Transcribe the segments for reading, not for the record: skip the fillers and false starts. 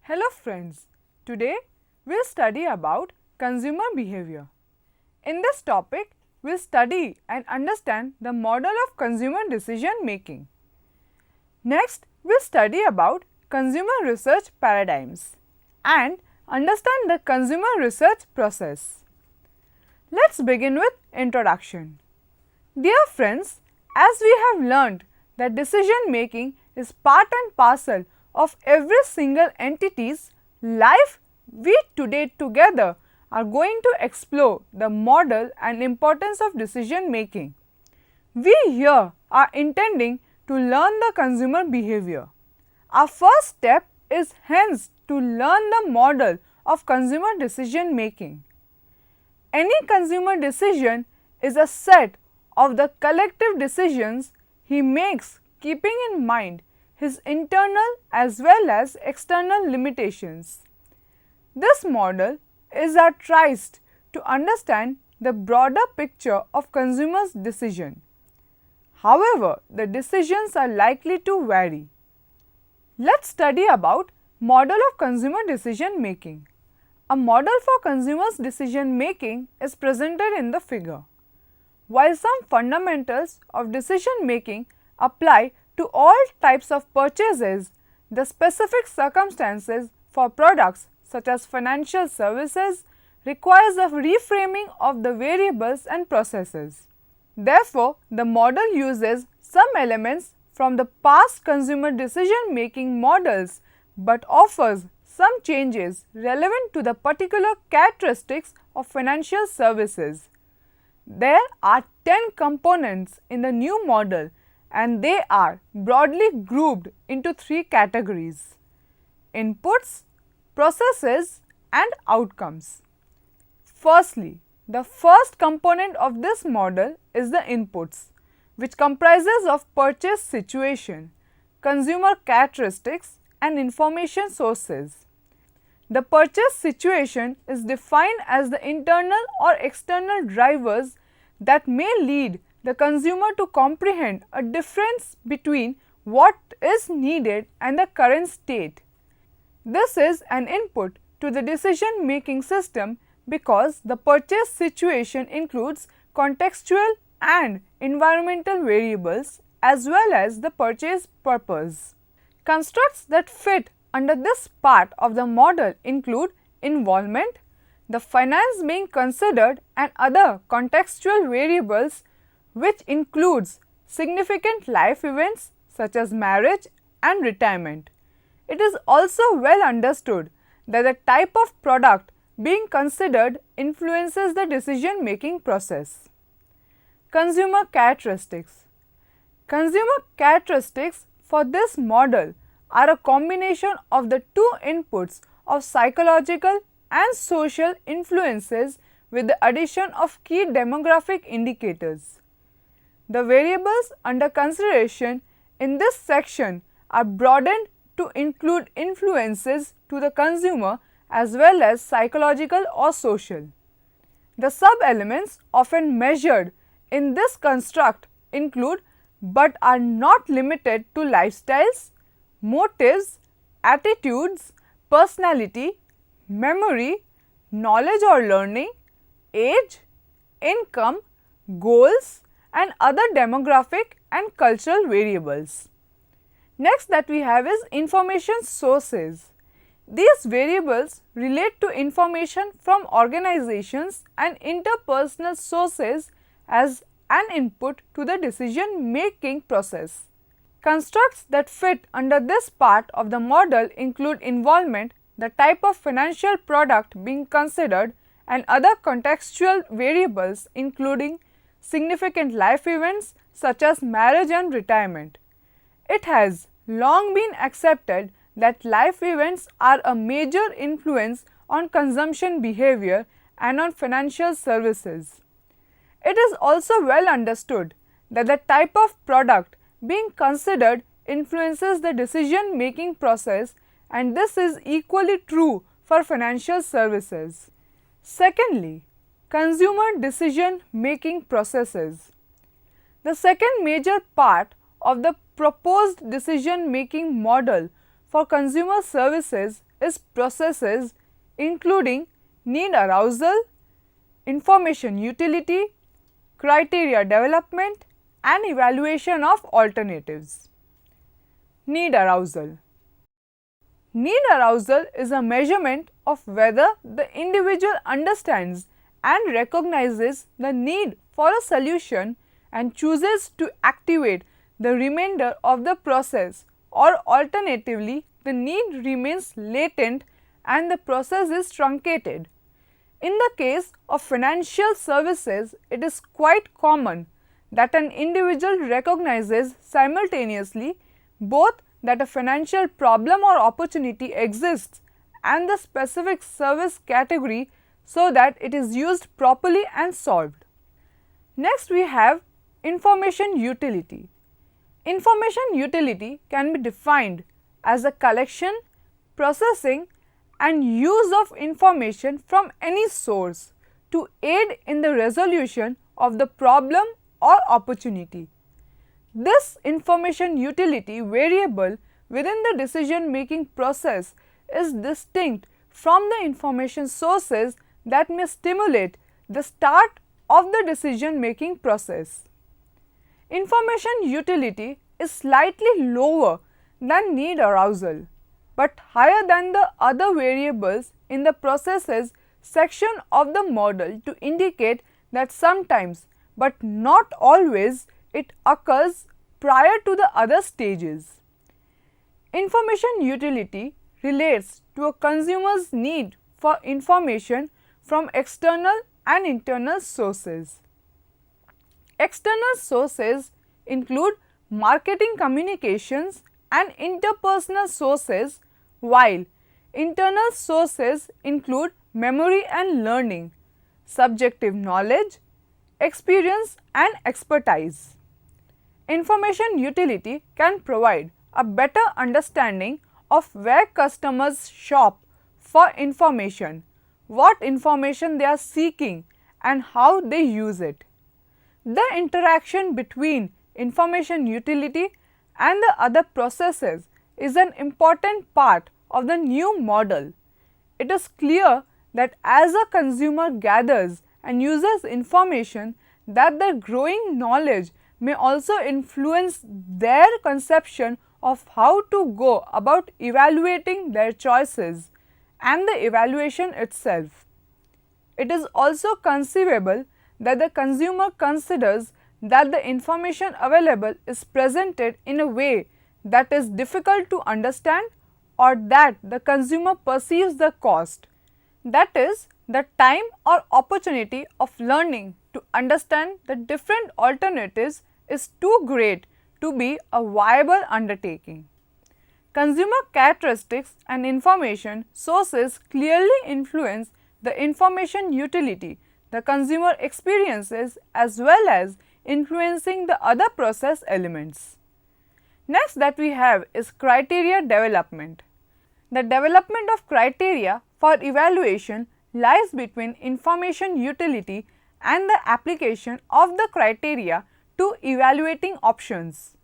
Hello friends, today we'll study about consumer behavior. In this topic, we'll study and understand the model of consumer decision making. Next, we'll study about consumer research paradigms and understand the consumer research process. Let's begin with introduction. Dear friends, as we have learned that decision making is part and parcel of every single entity's life, we today together are going to explore the model and importance of decision making. We here are intending to learn the consumer behavior. Our first step is hence to learn the model of consumer decision making. Any consumer decision is a set of the collective decisions he makes keeping in mind his internal as well as external limitations. This model is our tryst to understand the broader picture of consumers' decision. However, the decisions are likely to vary. Let's study about model of consumer decision making. A model for consumers' decision making is presented in the figure. While some fundamentals of decision making apply to all types of purchases, the specific circumstances for products such as financial services requires a reframing of the variables and processes. Therefore, the model uses some elements from the past consumer decision making models but offers some changes relevant to the particular characteristics of financial services. There are 10 components in the new model and they are broadly grouped into 3 categories: inputs, processes and outcomes. Firstly, the first component of this model is the inputs, which comprises of purchase situation, consumer characteristics and information sources. The purchase situation is defined as the internal or external drivers that may lead the consumer to comprehend a difference between what is needed and the current state. This is an input to the decision making system because the purchase situation includes contextual and environmental variables as well as the purchase purpose. Constructs that fit under this part of the model include involvement, the finance being considered and other contextual variables, which includes significant life events such as marriage and retirement. It is also well understood that the type of product being considered influences the decision making process. Consumer characteristics. Consumer characteristics for this model are a combination of the two inputs of psychological and social influences with the addition of key demographic indicators. The variables under consideration in this section are broadened to include influences to the consumer as well as psychological or social. The sub-elements often measured in this construct include but are not limited to lifestyles, motives, attitudes, personality, memory, knowledge or learning, age, income, goals and other demographic and cultural variables. Next that we have is information sources. These variables relate to information from organizations and interpersonal sources as an input to the decision making process. Constructs that fit under this part of the model include involvement, the type of financial product being considered and other contextual variables including significant life events such as marriage and retirement. It has long been accepted that life events are a major influence on consumption behavior and on financial services. It is also well understood that the type of product being considered influences the decision making process and this is equally true for financial services. Secondly, consumer decision making processes. The second major part of the proposed decision making model for consumer services is processes including need arousal, information utility, criteria development and evaluation of alternatives. Need arousal. Need arousal is a measurement of whether the individual understands and recognizes the need for a solution and chooses to activate the remainder of the process, or alternatively the need remains latent and the process is truncated. In the case of financial services, it is quite common that an individual recognizes simultaneously both that a financial problem or opportunity exists and the specific service category so that it is used properly and solved. Next we have information utility. Information utility can be defined as a collection, processing and use of information from any source to aid in the resolution of the problem or opportunity. This information utility variable within the decision making process is distinct from the information sources that may stimulate the start of the decision making process. Information utility is slightly lower than need arousal, but higher than the other variables in the processes section of the model to indicate that sometimes, but not always, it occurs prior to the other stages. Information utility relates to a consumer's need for information from external and internal sources. External sources include marketing communications and interpersonal sources, while internal sources include memory and learning, subjective knowledge, experience and expertise. Information utility can provide a better understanding of where customers shop for information, what information they are seeking and how they use it. The interaction between information utility and the other processes is an important part of the new model. It is clear that as a consumer gathers and uses information, that their growing knowledge may also influence their conception of how to go about evaluating their choices and the evaluation itself. It is also conceivable that the consumer considers that the information available is presented in a way that is difficult to understand, or that the consumer perceives the cost, that is, the time or opportunity of learning to understand the different alternatives is too great to be a viable undertaking. Consumer characteristics and information sources clearly influence the information utility the consumer experiences as well as influencing the other process elements. Next that we have is criteria development. The development of criteria for evaluation lies between information utility and the application of the criteria to evaluating options.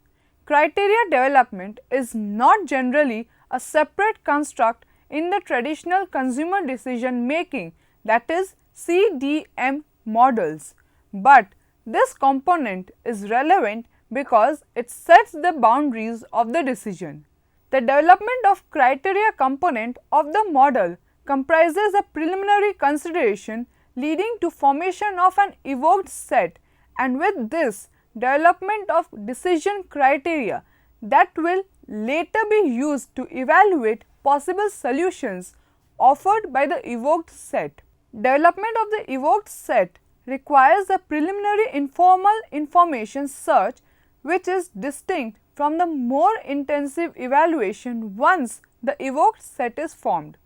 Criteria development is not generally a separate construct in the traditional consumer decision making, that is CDM models, but this component is relevant because it sets the boundaries of the decision. The development of criteria component of the model comprises a preliminary consideration leading to formation of an evoked set, and with this development of decision criteria that will later be used to evaluate possible solutions offered by the evoked set. Development of the evoked set requires a preliminary informal information search which is distinct from the more intensive evaluation once the evoked set is formed.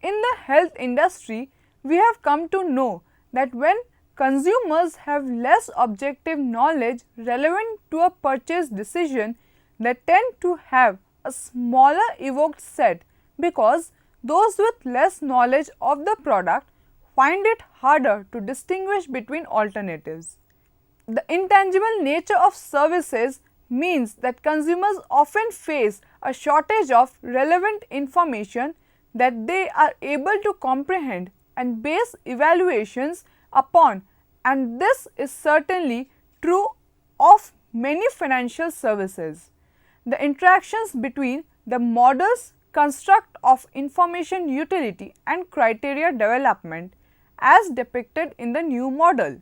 In the health industry, we have come to know that when consumers have less objective knowledge relevant to a purchase decision, they tend to have a smaller evoked set because those with less knowledge of the product find it harder to distinguish between alternatives. The intangible nature of services means that consumers often face a shortage of relevant information that they are able to comprehend and base evaluations upon, and this is certainly true of many financial services. The interactions between the model's construct of information utility and criteria development as depicted in the new model.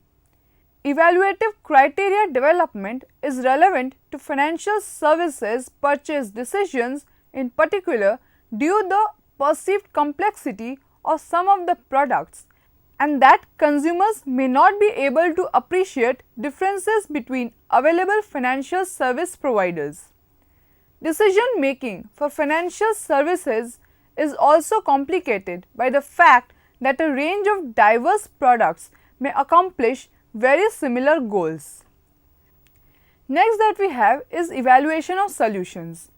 Evaluative criteria development is relevant to financial services purchase decisions, in particular due to the perceived complexity of some of the products, and that consumers may not be able to appreciate differences between available financial service providers. Decision making for financial services is also complicated by the fact that a range of diverse products may accomplish very similar goals. Next that we have is evaluation of solutions.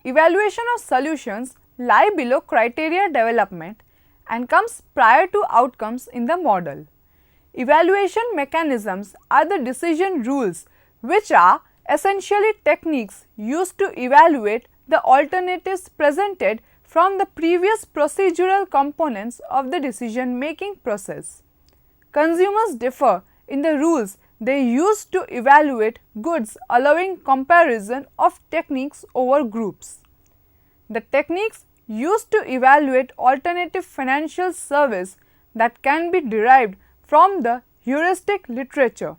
Evaluation of solutions lie below criteria development and comes prior to outcomes in the model. Evaluation mechanisms are the decision rules, which are essentially techniques used to evaluate the alternatives presented from the previous procedural components of the decision making process. Consumers differ in the rules they use to evaluate goods, allowing comparison of techniques over groups. The techniques used to evaluate alternative financial service that can be derived from the heuristic literature.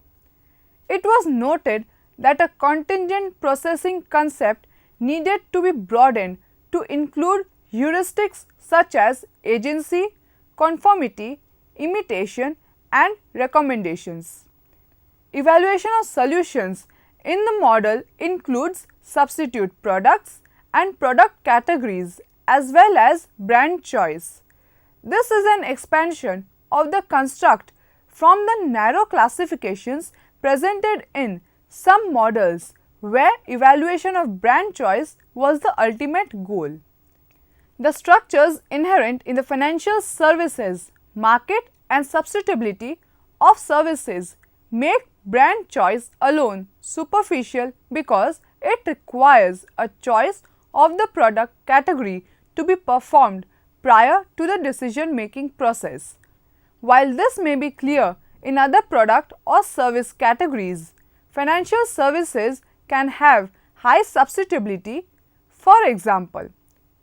It was noted that a contingent processing concept needed to be broadened to include heuristics such as agency, conformity, imitation, and recommendations. Evaluation of solutions in the model includes substitute products and product categories as well as brand choice. This is an expansion of the construct from the narrow classifications presented in some models where evaluation of brand choice was the ultimate goal. The structures inherent in the financial services market and substitutability of services make brand choice alone superficial because it requires a choice of the product category to be performed prior to the decision making process. While this may be clear in other product or service categories, financial services can have high substitutability. For example,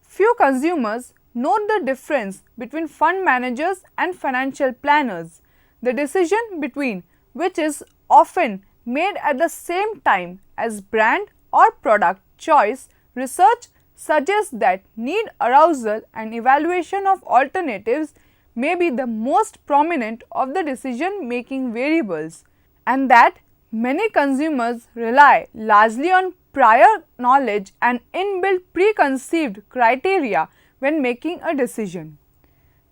few consumers note the difference between fund managers and financial planners, the decision between which is often made at the same time as brand or product choice. Research suggests that need arousal and evaluation of alternatives may be the most prominent of the decision making variables, and that many consumers rely largely on prior knowledge and inbuilt preconceived criteria when making a decision.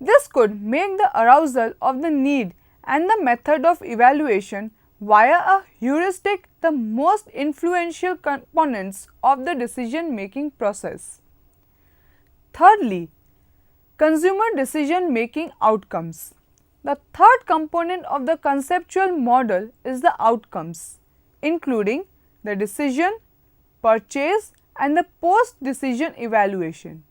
This could make the arousal of the need and the method of evaluation via a heuristic the most influential components of the decision making process. Thirdly, consumer decision making outcomes. The third component of the conceptual model is the outcomes, including the decision, purchase, and the post-decision evaluation.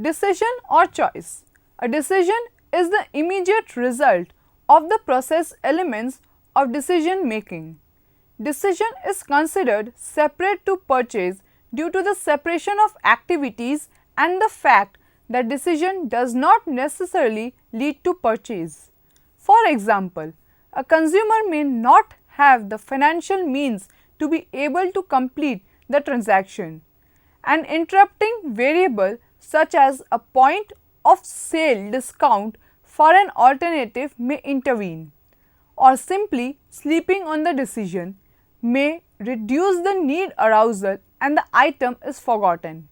Decision or choice. A decision is the immediate result of the process elements of decision making. Decision is considered separate to purchase due to the separation of activities and the fact that decision does not necessarily lead to purchase. For example, a consumer may not have the financial means to be able to complete the transaction. An interrupting variable such as a point of sale discount for an alternative may intervene, or simply sleeping on the decision may reduce the need arousal and the item is forgotten.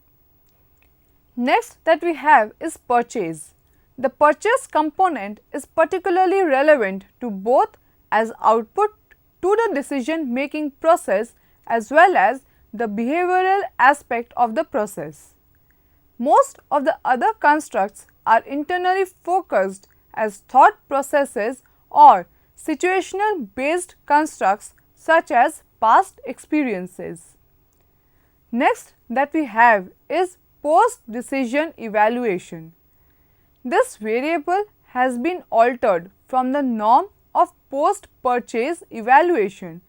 Next that we have is purchase. The purchase component is particularly relevant to both as output to the decision making process as well as the behavioral aspect of the process. Most of the other constructs are internally focused as thought processes or situational based constructs such as past experiences. Next that we have is post decision evaluation. This variable has been altered from the norm of post-purchase evaluation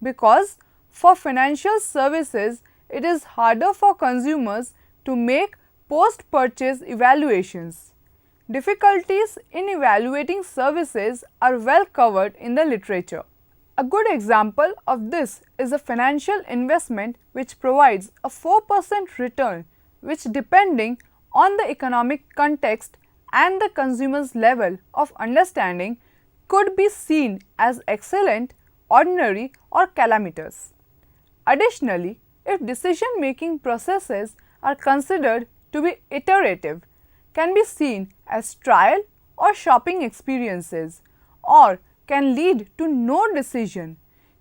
because for financial services it is harder for consumers to make post-purchase evaluations. Difficulties in evaluating services are well covered in the literature. A good example of this is a financial investment which provides a 4% return, which depending on the economic context and the consumer's level of understanding could be seen as excellent, ordinary or calamitous. Additionally, if decision-making processes are considered to be iterative, can be seen as trial or shopping experiences, or can lead to no decision,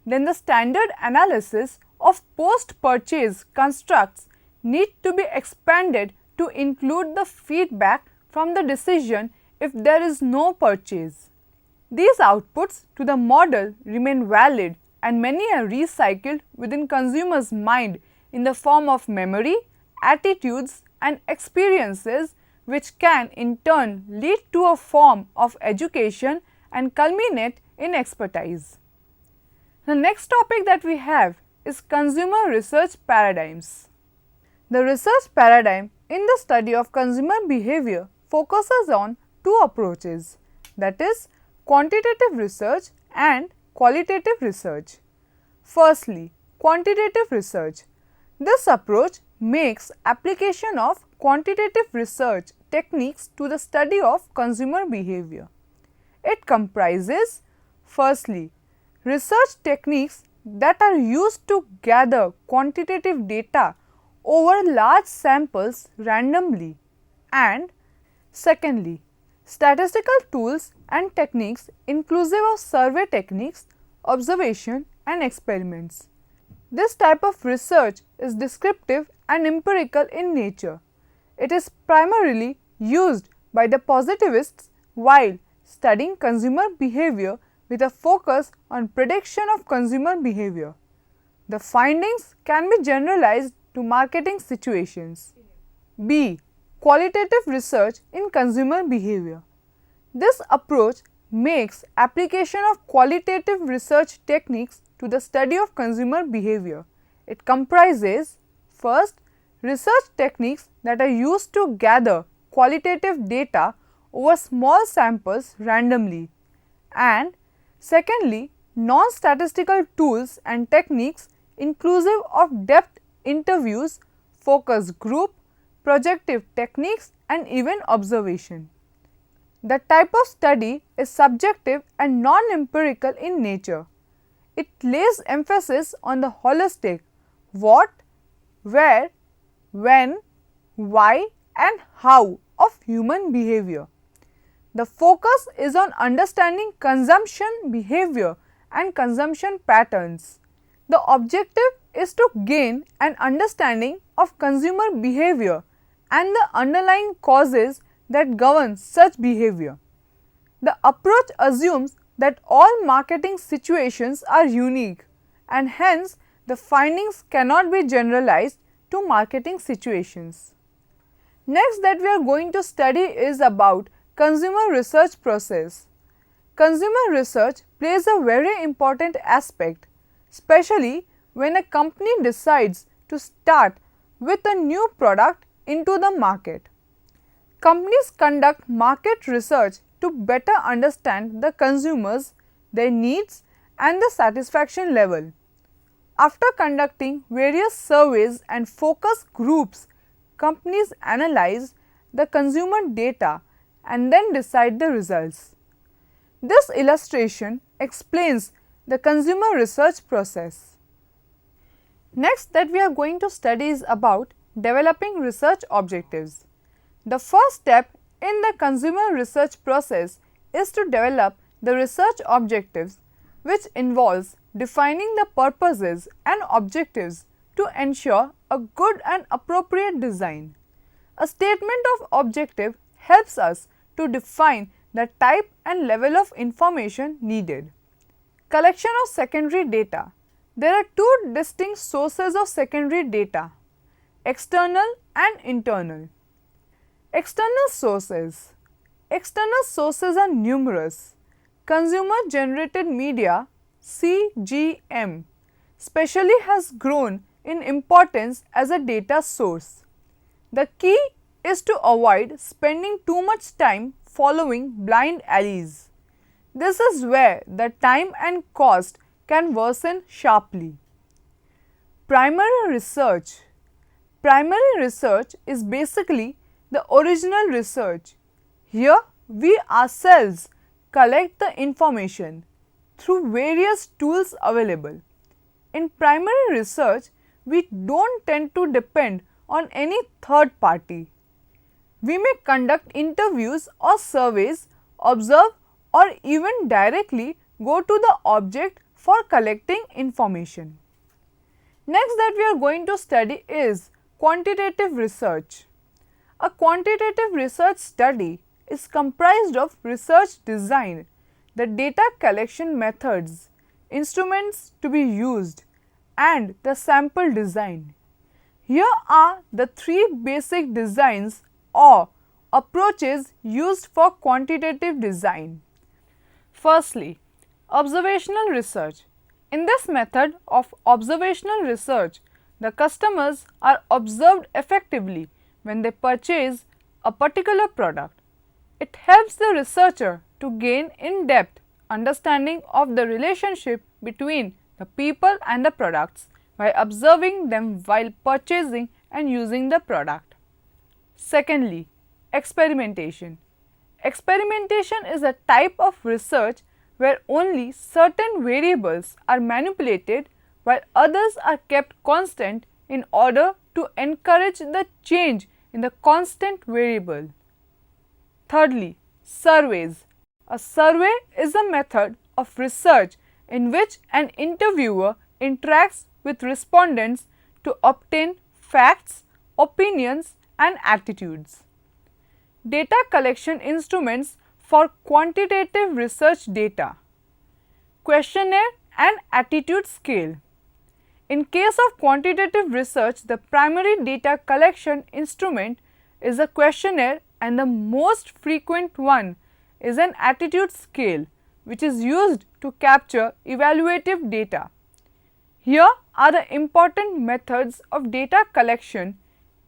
then the standard analysis of post-purchase constructs need to be expanded to include the feedback from the decision if there is no purchase. These outputs to the model remain valid and many are recycled within consumers' mind in the form of memory, attitudes and experiences, which can in turn lead to a form of education and culminate in expertise. The next topic that we have is consumer research paradigms. The research paradigm in the study of consumer behavior focuses on two approaches, that is quantitative research and qualitative research. Firstly, quantitative research. This approach makes application of quantitative research techniques to the study of consumer behavior. It comprises, firstly, research techniques that are used to gather quantitative data over large samples randomly, and secondly, statistical tools and techniques inclusive of survey techniques, observation and experiments. This type of research is descriptive and empirical in nature. It is primarily used by the positivists while studying consumer behavior with a focus on prediction of consumer behavior. The findings can be generalized to marketing situations. B. Qualitative research in consumer behavior. This approach makes application of qualitative research techniques to the study of consumer behavior. It comprises, first, research techniques that are used to gather qualitative data over small samples randomly, and secondly, non-statistical tools and techniques inclusive of depth interviews, focus group, projective techniques and even observation. The type of study is subjective and non-empirical in nature. It lays emphasis on the holistic what, where, when, why and how of human behavior. The focus is on understanding consumption behavior and consumption patterns. The objective is to gain an understanding of consumer behavior and the underlying causes that govern such behavior. The approach assumes that all marketing situations are unique and hence the findings cannot be generalized to marketing situations. Next that we are going to study is about consumer research process. Consumer research plays a very important aspect, especially when a company decides to start with a new product into the market. Companies conduct market research to better understand the consumers, their needs and the satisfaction level. After conducting various surveys and focus groups, companies analyze the consumer data and then decide the results. This illustration explains the consumer research process. Next that we are going to study is about developing research objectives. The first step in the consumer research process is to develop the research objectives, which involves defining the purposes and objectives to ensure a good and appropriate design. A statement of objective helps us to define the type and level of information needed. Collection of secondary data. There are two distinct sources of secondary data, external and internal. External sources. External sources are numerous. Consumer generated media (CGM) especially has grown in importance as a data source. The key is to avoid spending too much time following blind alleys. This is where the time and cost can worsen sharply. Primary research. Primary research is basically the original research. Here we ourselves collect the information through various tools available. In primary research, we don't tend to depend on any third party. We may conduct interviews or surveys, observe or even directly go to the object for collecting information. Next that we are going to study is quantitative research. A quantitative research study is comprised of research design, the data collection methods, instruments to be used, and the sample design. Here are the three basic designs or approaches used for quantitative design. Firstly, observational research. In this method of observational research, the customers are observed effectively when they purchase a particular product. It helps the researcher to gain in-depth understanding of the relationship between the people and the products by observing them while purchasing and using the product. Secondly, experimentation. Experimentation is a type of research where only certain variables are manipulated while others are kept constant in order to encourage the change in the constant variable. Thirdly, surveys. A survey is a method of research in which an interviewer interacts with respondents to obtain facts, opinions, and attitudes. Data collection instruments for quantitative research data. Questionnaire and attitude scale. In case of quantitative research, the primary data collection instrument is a questionnaire and the most frequent one is an attitude scale, which is used to capture evaluative data. Here are the important methods of data collection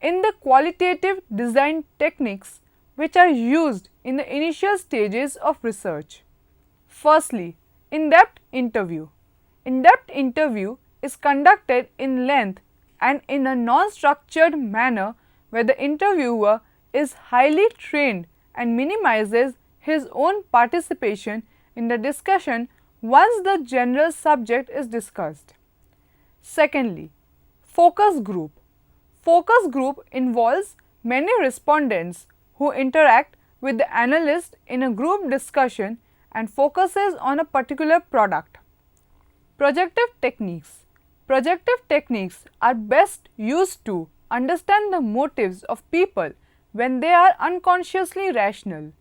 in the qualitative design techniques which are used in the initial stages of research. Firstly, in-depth interview. In-depth interview is conducted in length and in a non-structured manner where the interviewer is highly trained and minimizes his own participation in the discussion once the general subject is discussed. Secondly, focus group. Focus group involves many respondents who interact with the analyst in a group discussion and focuses on a particular product. Projective techniques. Projective techniques are best used to understand the motives of people when they are unconsciously rational.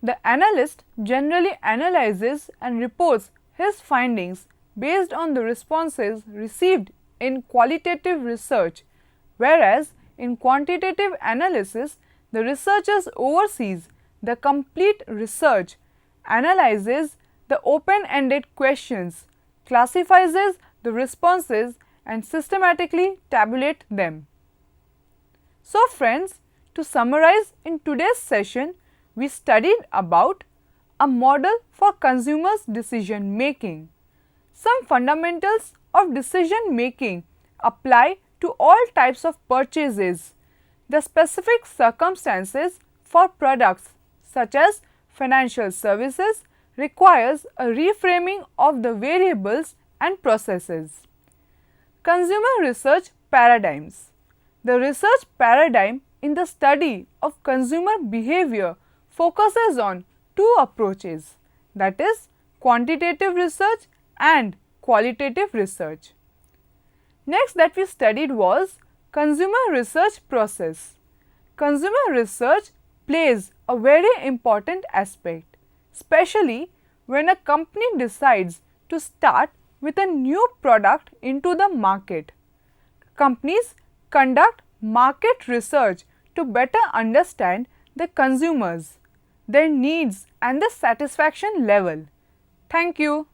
The analyst generally analyzes and reports his findings based on the responses received in qualitative research, whereas in quantitative analysis, the researcher oversees the complete research, analyzes the open-ended questions, classifies the responses and systematically tabulate them. So friends, to summarize, in today's session, we studied about a model for consumers' decision making. Some fundamentals of decision making apply to all types of purchases. The specific circumstances for products such as financial services requires a reframing of the variables and processes. Consumer research paradigms. The research paradigm in the study of consumer behavior focuses on two approaches, that is quantitative research and qualitative research. Next that we studied was consumer research process. Consumer research plays a very important aspect, especially when a company decides to start with a new product into the market. Companies conduct market research to better understand the consumers, their needs and the satisfaction level. Thank you.